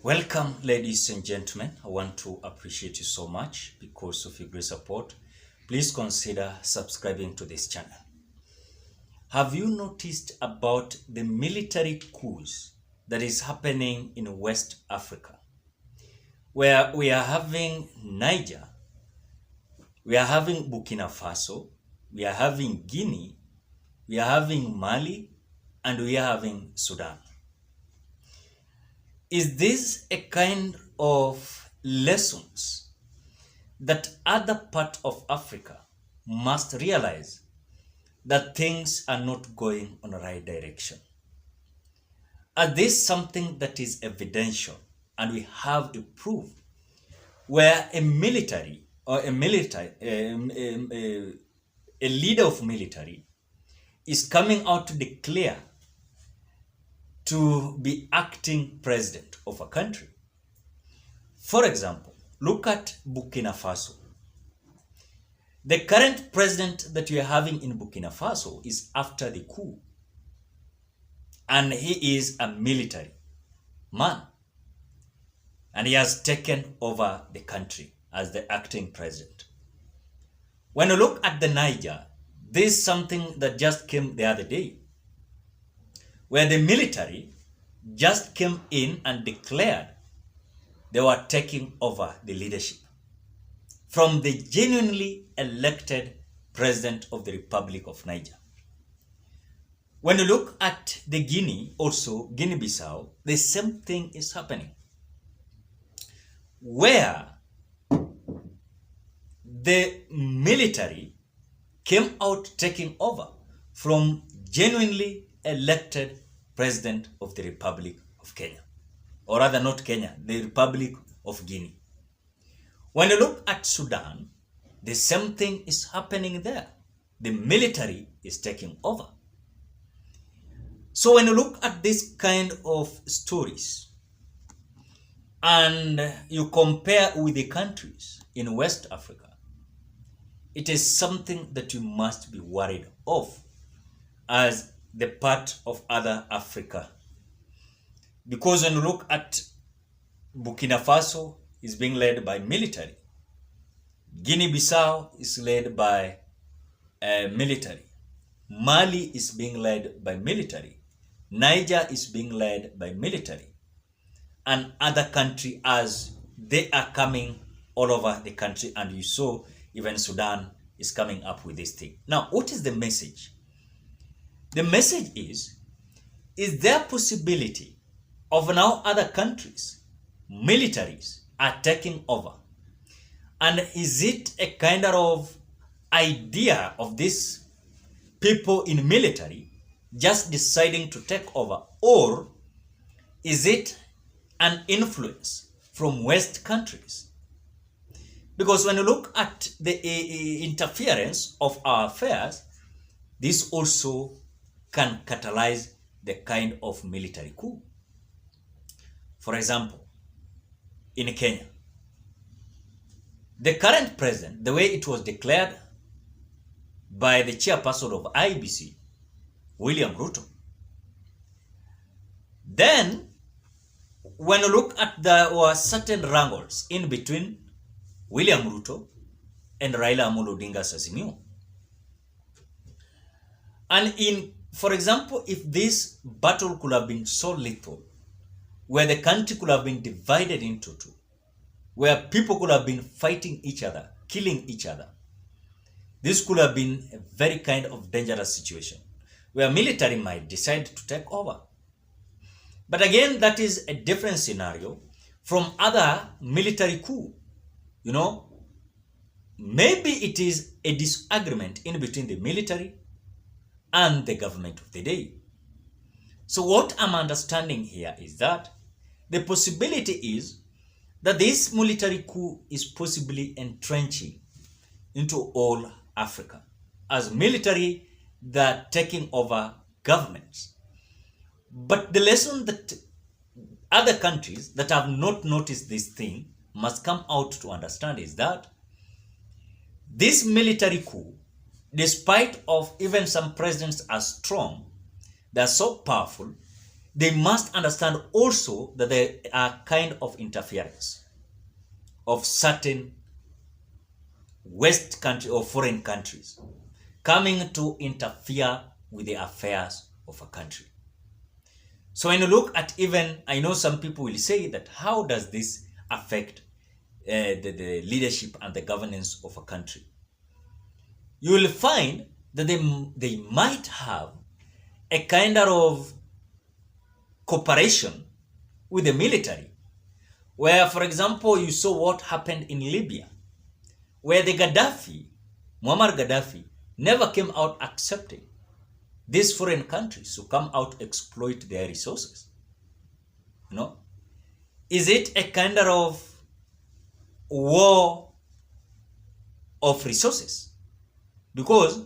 Welcome, ladies and gentlemen. I want to appreciate you so much because of your great support. Please consider subscribing to this channel. Have you noticed about the military coups that is happening in West Africa? Where we are having Niger, we are having Burkina Faso, we are having Guinea, we are having Mali, and we are having Sudan. Is this a kind of lessons that other part of Africa must realize that things are not going on the right direction? Is this something that is evidential and we have a proof where a military or a leader of military is coming out to declare to be acting president of a country? For example, look at Burkina Faso. The current president that we are having in Burkina Faso is after the coup, and he is a military man, and he has taken over the country as the acting president. When you look at the Niger, this is something that just came the other day, where the military just came in and declared they were taking over the leadership from the genuinely elected president of the Republic of Niger. When you look at the Guinea, also Guinea-Bissau, the same thing is happening, where the military came out taking over from genuinely elected president of the Republic of Kenya, or rather not Kenya, the Republic of Guinea. When you look at Sudan, the same thing is happening there. The military is taking over. So when you look at this kind of stories and you compare with the countries in West Africa, it is something that you must be worried of as the part of other Africa. Because when you look at Burkina Faso is being led by military. Guinea-Bissau is led by military. Mali is being led by military. Niger is being led by military. And other countries as they are coming all over the country, and you saw even Sudan is coming up with this thing. Now, what is the message? The message is there possibility of now other countries, militaries are taking over? And is it a kind of idea of these people in military just deciding to take over? Or is it an influence from West countries? Because when you look at the interference of our affairs, this also can catalyze the kind of military coup. For example, in Kenya, the current president, the way it was declared by the chairperson of IBC, William Ruto. Then, when you look at there were certain wrangles in between William Ruto and Raila Amolo Odinga's Azimio. And for example, if this battle could have been so lethal, where the country could have been divided into two, where people could have been fighting each other, killing each other, this could have been a very kind of dangerous situation, where military might decide to take over. But again, that is a different scenario from other military coup. You know, maybe it is a disagreement in between the military and the government of the day. So what I'm understanding here is that the possibility is that this military coup is possibly entrenching into all Africa as military that are taking over governments. But the lesson that other countries that have not noticed this thing must come out to understand is that this military coup, despite of even some presidents are strong, they're so powerful, they must understand also that there are kind of interference of certain West country or foreign countries coming to interfere with the affairs of a country. So when you look at even, I know some people will say that how does this affect the leadership and the governance of a country? You will find that they might have a kind of cooperation with the military, where, for example, you saw what happened in Libya, where the Muammar Gaddafi, never came out accepting these foreign countries to come out to exploit their resources. Is it a kind of war of resources? Because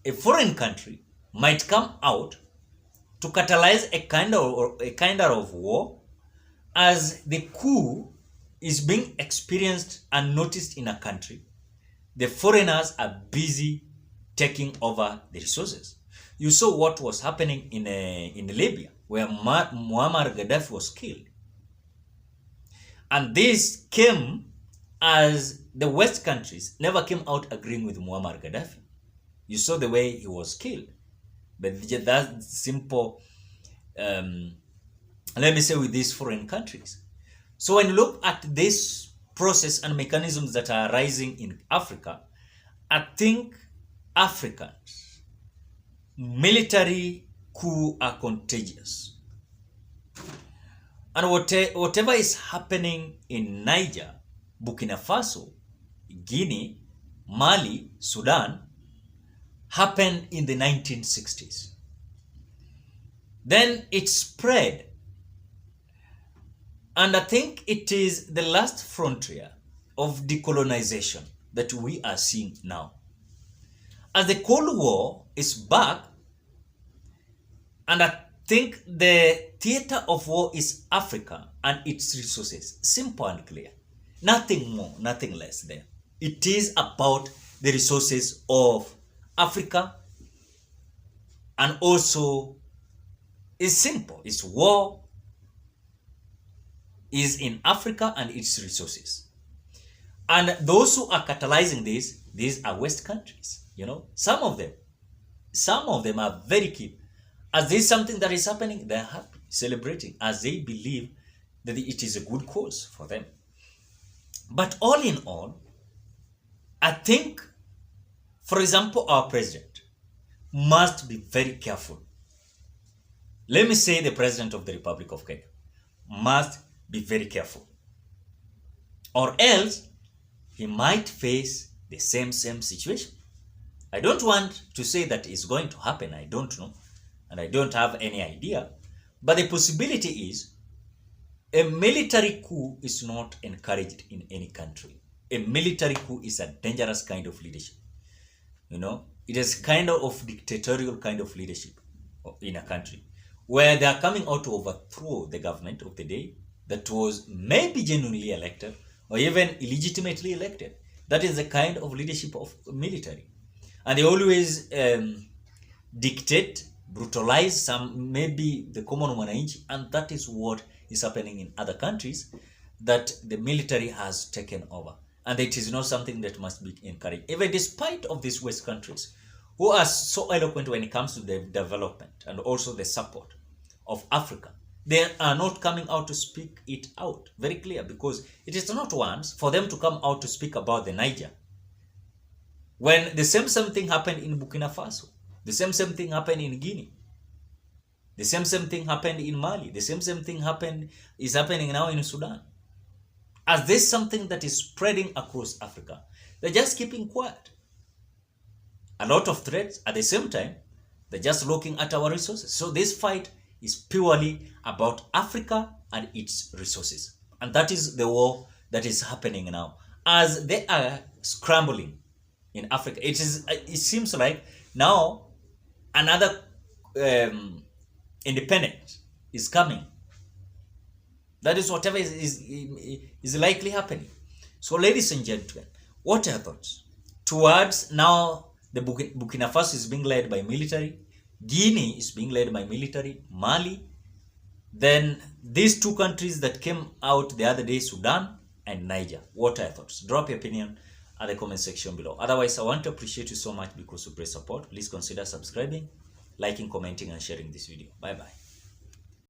a foreign country might come out to catalyze a kind of war, as the coup is being experienced and noticed in a country. The foreigners are busy taking over the resources. You saw what was happening in Libya, where Muammar Gaddafi was killed. And this came as the West countries never came out agreeing with Muammar Gaddafi. You saw the way he was killed. But that simple, let me say, with these foreign countries. So when you look at this process and mechanisms that are rising in Africa, I think Africans, military coup are contagious. And whatever is happening in Niger, Burkina Faso, Guinea, Mali, Sudan, happened in the 1960s. Then it spread. And I think it is the last frontier of decolonization that we are seeing now. As the Cold War is back, and I think the theater of war is Africa and its resources. Simple and clear. Nothing more, nothing less there. It is about the resources of Africa, and also it's simple. It's war is in Africa and its resources. And those who are catalyzing this, these are West countries. Some of them are very keen. As there is something that is happening, they're happy, celebrating, as they believe that it is a good cause for them. But all in all, I think, for example, our president must be very careful. Let me say the president of the Republic of Kenya must be very careful, or else he might face the same situation. I don't want to say that it's going to happen. I don't know, and I don't have any idea. But the possibility is a military coup is not encouraged in any country. A military coup is a dangerous kind of leadership. It is kind of dictatorial kind of leadership in a country, where they are coming out to overthrow the government of the day that was maybe genuinely elected or even illegitimately elected. That is the kind of leadership of military. And they always dictate, brutalize some, maybe the common mwananchi, and that is what is happening in other countries that the military has taken over. And it is not something that must be encouraged. Even despite of these West countries, who are so eloquent when it comes to the development and also the support of Africa, they are not coming out to speak it out very clear, because it is not once for them to come out to speak about the Niger, when the same thing happened in Burkina Faso, the same thing happened in Guinea, the same thing happened in Mali, the same thing is happening now in Sudan. As there's something that is spreading across Africa, they're just keeping quiet. A lot of threats at the same time, they're just looking at our resources. So this fight is purely about Africa and its resources. And that is the war that is happening now. As they are scrambling in Africa, it seems like now another independence is coming. That is whatever is likely happening. So ladies and gentlemen, what are your thoughts? Towards now, the Burkina Faso is being led by military, Guinea is being led by military, Mali Then these two countries that came out the other day, Sudan and Niger. What are your thoughts? Drop your opinion at the comment section below. Otherwise, I want to appreciate you so much because you press support. Please consider subscribing, liking, commenting, and sharing this video. Bye bye.